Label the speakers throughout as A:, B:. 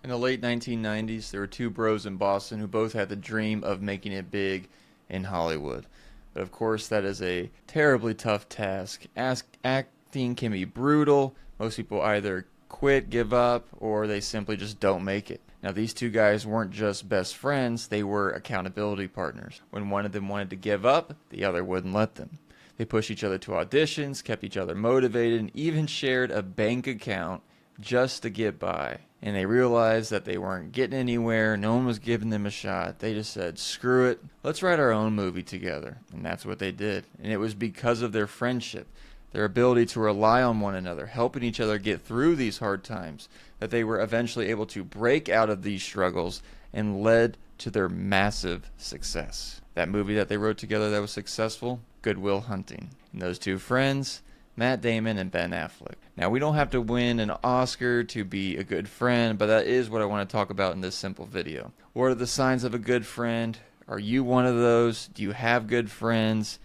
A: In the late 1990s, there were two bros in Boston who both had the dream of making it big in Hollywood. But of course, that is a terribly tough task. Acting can be brutal. Most people either quit, give up, or they simply just don't make it. Now, these two guys weren't just best friends, they were accountability partners. When one of them wanted to give up, the other wouldn't let them. They pushed each other to auditions, kept each other motivated, and even shared a bank account just to get by. And they realized that they weren't getting anywhere, no one was giving them a shot. They just said, screw it, let's write our own movie together. And that's what they did. And it was because of their friendship, their ability to rely on one another, helping each other get through these hard times, that they were eventually able to break out of these struggles and led to their massive success. That movie that they wrote together that was successful, Good Will Hunting. And those two friends, Matt Damon and Ben Affleck. Now, we don't have to win an Oscar to be a good friend, but that is what I want to talk about in this simple video. What are the signs of a good friend? Are you one of those? Do you have good friends?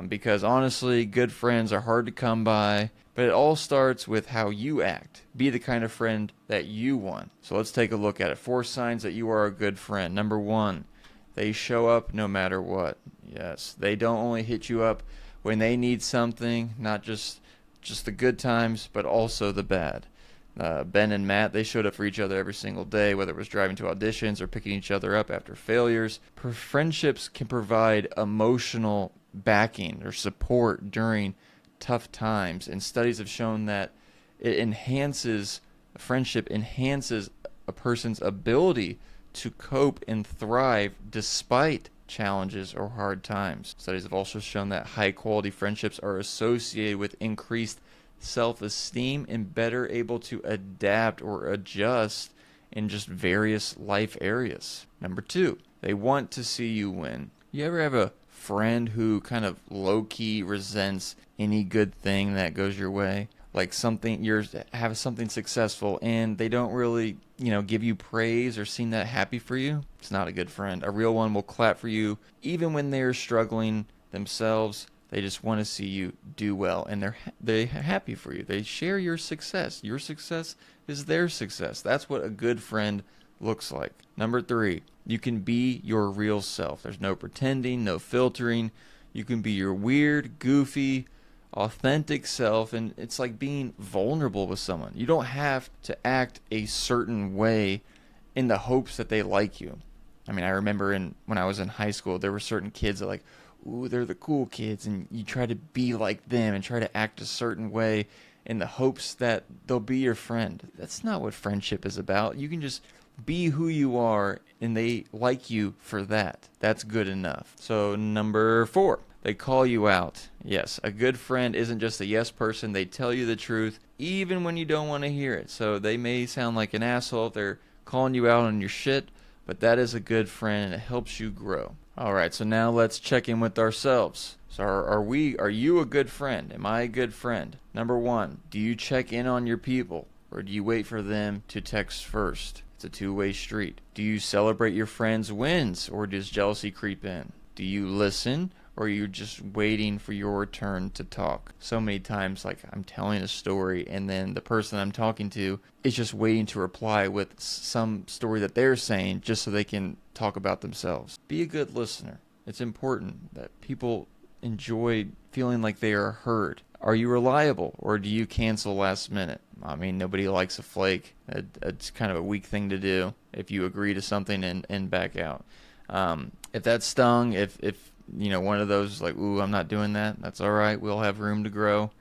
A: Because honestly, good friends are hard to come by, but it all starts with how you act. Be the kind of friend that you want. So let's take a look at it. 4 signs that you are a good friend. Number 1, they show up no matter what. Yes, they don't only hit you up when they need something, not just the good times, but also the bad. Ben and Matt, they showed up for each other every single day, whether it was driving to auditions or picking each other up after failures. Friendships can provide emotional backing or support during tough times, and studies have shown that friendship enhances a person's ability to cope and thrive despite challenges or hard times. Studies have also shown that high-quality friendships are associated with increased self-esteem and better able to adapt or adjust in just various life areas. Number 2, they want to see you win. You ever have a friend who kind of low-key resents any good thing that goes your way? Like have something successful and they don't really, give you praise or seem that happy for you? It's not a good friend. A real one will clap for you even when they're struggling themselves. They just want to see you do well, and they're happy for you. They share your success. Your success is their success. That's what a good friend looks like. Number 3, you can be your real self. There's no pretending, no filtering. You can be your weird, goofy, authentic self, and it's like being vulnerable with someone. You don't have to act a certain way in the hopes that they like you. I mean, I remember when I was in high school, there were certain kids that ooh, they're the cool kids, and you try to be like them and try to act a certain way in the hopes that they'll be your friend. That's not what friendship is about. You can just be who you are, and they like you for that. That's good enough. So number 4, they call you out. Yes, a good friend isn't just a yes person. They tell you the truth, even when you don't want to hear it. So they may sound like an asshole if they're calling you out on your shit, but that is a good friend, and it helps you grow. All right, so now let's check in with ourselves. So are you a good friend? Am I a good friend? Number 1, do you check in on your people, or do you wait for them to text first? It's a two-way street. Do you celebrate your friends' wins, or does jealousy creep in? Do you listen, or are you just waiting for your turn to talk? So many times, I'm telling a story, and then the person I'm talking to is just waiting to reply with some story that they're saying just so they can talk about themselves. Be a good listener. It's important that people enjoy feeling like they are heard. Are you reliable, or do you cancel last minute? I mean, nobody likes a flake. It's kind of a weak thing to do if you agree to something and back out. If that stung, if one of those is like, ooh, I'm not doing that, that's all right. We'll have room to grow.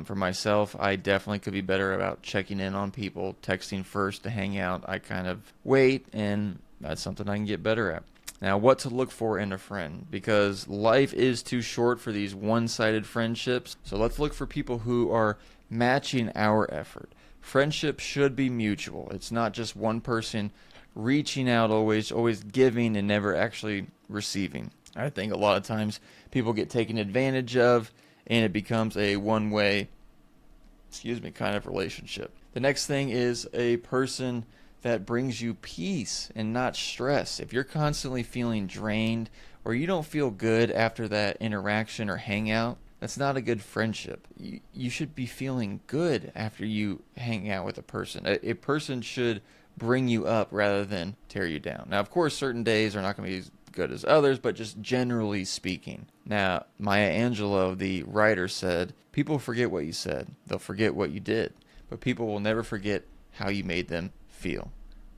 A: For myself, I definitely could be better about checking in on people, texting first to hang out. I kind of wait, and that's something I can get better at. Now, what to look for in a friend, because life is too short for these one-sided friendships. So let's look for people who are matching our effort. Friendship should be mutual. It's not just one person reaching out always giving and never actually receiving. I think a lot of times people get taken advantage of, and it becomes a one-way, kind of relationship. The next thing is a person that brings you peace and not stress. If you're constantly feeling drained or you don't feel good after that interaction or hangout, that's not a good friendship. You should be feeling good after you hang out with a person. A person should bring you up rather than tear you down. Now, of course, certain days are not going to be as good as others, but just generally speaking. Now, Maya Angelou, the writer, said, people forget what you said. They'll forget what you did, but people will never forget how you made them feel.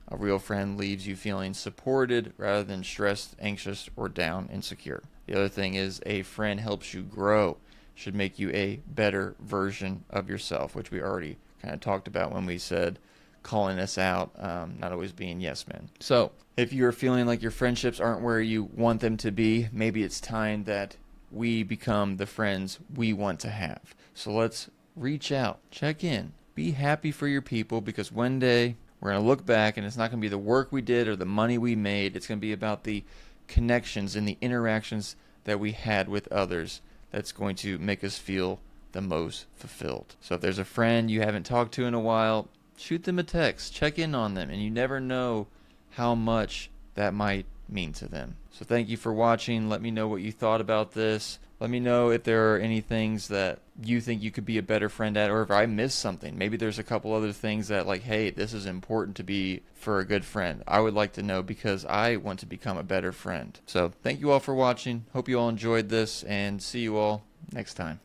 A: A real friend leaves you feeling supported rather than stressed, anxious, or down, insecure. The other thing is a friend helps you grow, should make you a better version of yourself, which we already kind of talked about when we said calling us out, not always being yes men. So if you're feeling like your friendships aren't where you want them to be, maybe it's time that we become the friends we want to have. So let's reach out, check in, be happy for your people, because one day we're going to look back and it's not going to be the work we did or the money we made. It's going to be about the connections and the interactions that we had with others that's going to make us feel the most fulfilled. So if there's a friend you haven't talked to in a while, shoot them a text, check in on them, and you never know how much that might mean to them. So thank you for watching. Let me know what you thought about this. Let me know if there are any things that you think you could be a better friend at, or if I missed something. Maybe there's a couple other things that, like, hey, this is important to be for a good friend. I would like to know, because I want to become a better friend. So thank you all for watching. Hope you all enjoyed this, and see you all next time.